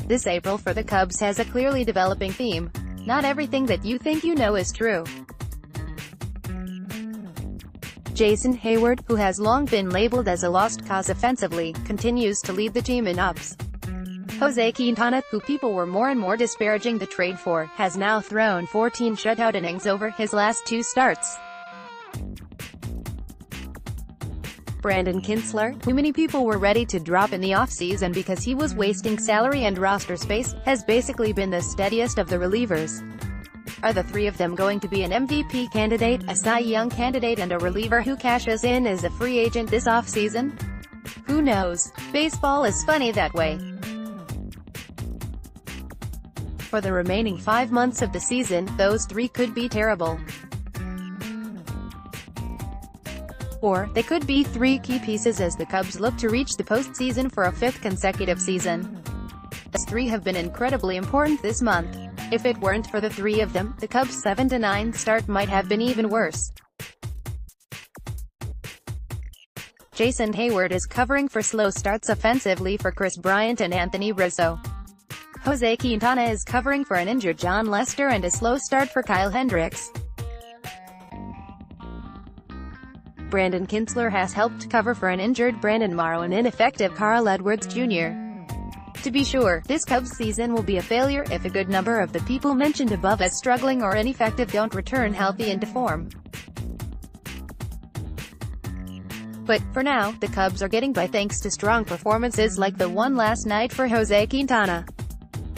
This April for the Cubs has a clearly developing theme. Not everything that you think you know is true. Jason Heyward, who has long been labeled as a lost cause offensively, continues to lead the team in ups. Jose Quintana, who people were more and more disparaging the trade for, has now thrown 14 shutout innings over his last 2 starts. Brandon Kintzler, who many people were ready to drop in the offseason because he was wasting salary and roster space, has basically been the steadiest of the relievers. Are the 3 of them going to be an MVP candidate, a Cy Young candidate and a reliever who cashes in as a free agent this offseason? Who knows? Baseball is funny that way. For the remaining 5 months of the season, those 3 could be terrible. Or, they could be 3 key pieces as the Cubs look to reach the postseason for a 5th consecutive season. As 3 have been incredibly important this month. If it weren't for the 3 of them, the Cubs' 7-9 start might have been even worse. Jason Heyward is covering for slow starts offensively for Kris Bryant and Anthony Rizzo. Jose Quintana is covering for an injured Jon Lester and a slow start for Kyle Hendricks. Brandon Kintzler has helped cover for an injured Brandon Morrow and ineffective Carl Edwards Jr. To be sure, this Cubs season will be a failure if a good number of the people mentioned above as struggling or ineffective don't return healthy into form. But, for now, the Cubs are getting by thanks to strong performances like the one last night for Jose Quintana.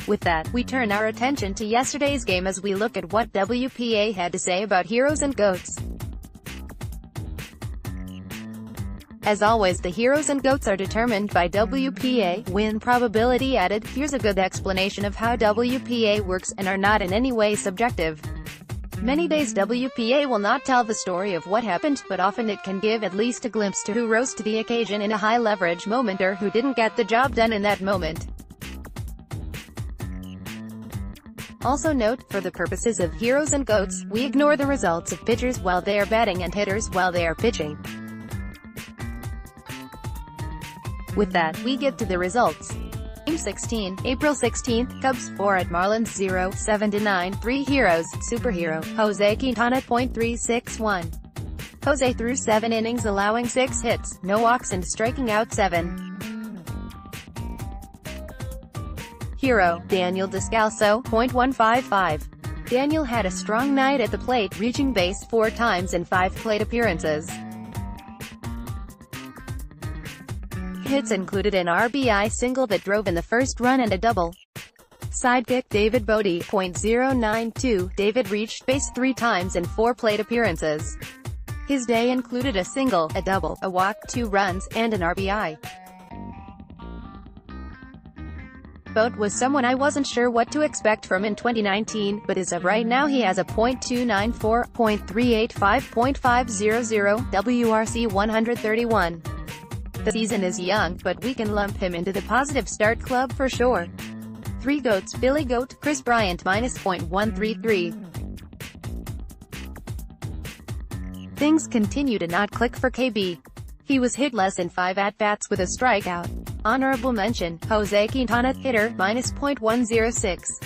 With that, we turn our attention to yesterday's game as we look at what WPA had to say about heroes and goats. As always, the heroes and goats are determined by WPA, win probability added. Here's a good explanation of how WPA works, and are not in any way subjective. Many days WPA will not tell the story of what happened, but often it can give at least a glimpse to who rose to the occasion in a high-leverage moment or who didn't get the job done in that moment. Also note, for the purposes of heroes and goats, we ignore the results of pitchers while they are batting and hitters while they are pitching. With that, we get to the results. Game 16, April 16th, Cubs 4 at Marlins 0, 7-9, 3 heroes, superhero, Jose Quintana .361. Jose threw 7 innings allowing 6 hits, no walks and striking out 7. Hero, Daniel Descalso .155. Daniel had a strong night at the plate, reaching base 4 times in 5 plate appearances. Hits included an RBI single that drove in the first run and a double. Sidekick David Bodie .092. David reached base 3 times in 4 plate appearances. His day included a single, a double, a walk, 2 runs, and an RBI. Boat was someone I wasn't sure what to expect from in 2019, but as of right now he has a .294, .385, .500, WRC 131. The season is young, but we can lump him into the positive start club for sure. 3 goats, Billy Goat, Kris Bryant -.133. Things continue to not click for KB. He was hitless in 5 at-bats with a strikeout. Honorable mention, Jose Quintana, hitter, -.106.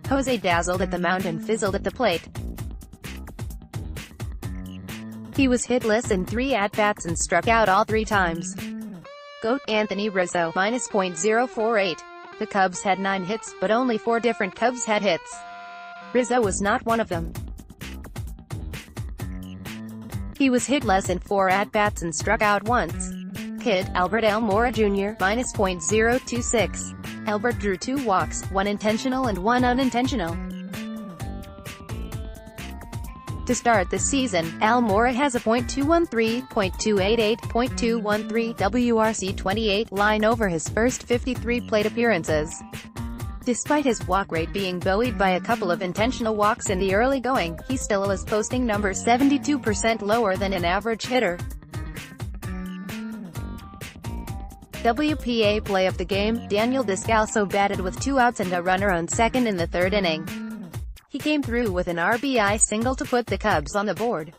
Jose dazzled at the mound and fizzled at the plate. He was hitless in 3 at-bats and struck out all 3 times. Goat, Anthony Rizzo, -.048. The Cubs had 9 hits, but only 4 different Cubs had hits. Rizzo was not one of them. He was hitless in 4 at-bats and struck out once. Kid, Albert Almora Jr., -.026. Albert drew 2 walks, 1 intentional and 1 unintentional. To start the season, Almora has a .213, .288, .213 WRC 28 line over his first 53 plate appearances. Despite his walk rate being buoyed by a couple of intentional walks in the early going, he still is posting numbers 72% lower than an average hitter. WPA play of the game, Daniel Descalso batted with 2 outs and a runner on second in the 3rd inning. He came through with an RBI single to put the Cubs on the board.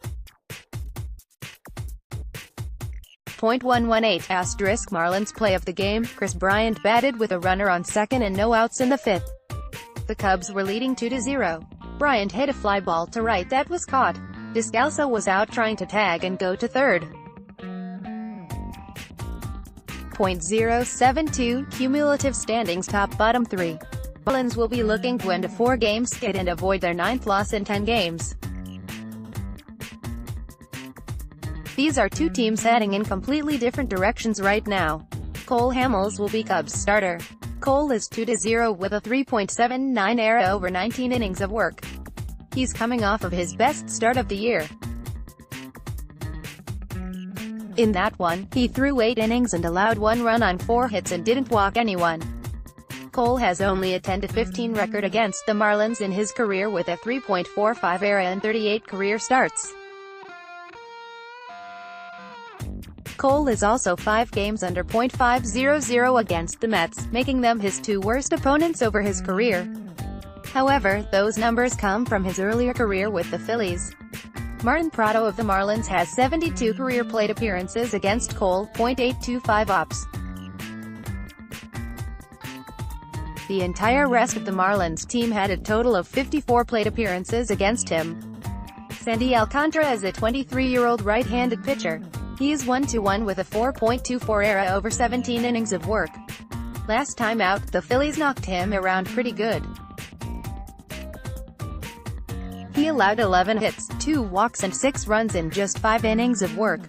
.118 * Marlins play of the game. Chris Bryant batted with a runner on second and no outs in the fifth. The Cubs were leading 2-0. Bryant hit a fly ball to right that was caught. Descalso was out trying to tag and go to third. .072 Cumulative standings. Top-bottom 3. Marlins will be looking to end a 4-game skid and avoid their 9th loss in 10 games. These are two teams heading in completely different directions right now. Cole Hamels will be Cubs starter. Cole is 2-0 with a 3.79 ERA over 19 innings of work. He's coming off of his best start of the year. In that one, he threw 8 innings and allowed 1 run on 4 hits and didn't walk anyone. Cole has only a 10-15 record against the Marlins in his career with a 3.45 ERA and 38 career starts. Cole is also 5 games under .500 against the Mets, making them his 2 worst opponents over his career. However, those numbers come from his earlier career with the Phillies. Martin Prado of the Marlins has 72 career plate appearances against Cole, .825 ops. The entire rest of the Marlins team had a total of 54 plate appearances against him. Sandy Alcantara is a 23-year-old right-handed pitcher. He is 1-1 with a 4.24 ERA over 17 innings of work. Last time out, the Phillies knocked him around pretty good. He allowed 11 hits, 2 walks and 6 runs in just 5 innings of work.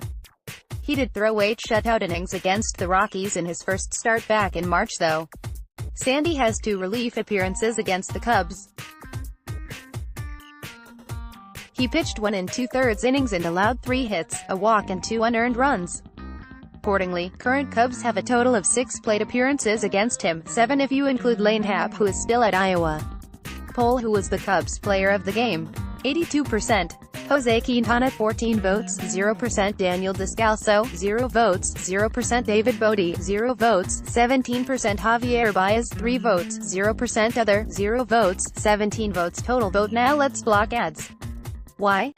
He did throw 8 shutout innings against the Rockies in his first start back in March though. Sandy has 2 relief appearances against the Cubs. He pitched 1 2/3 innings and allowed 3 hits, a walk and 2 unearned runs. Accordingly, current Cubs have a total of 6 plate appearances against him, 7 if you include Lane Happ who is still at Iowa. Poll who was the Cubs player of the game. 82%. Jose Quintana 14 votes, 0%. Daniel Descalso 0 votes, 0%. David Bodie 0 votes, 17%. Javier Baez 3 votes, 0%. Other 0 votes, 17 votes total. Vote now. Let's block ads. Why?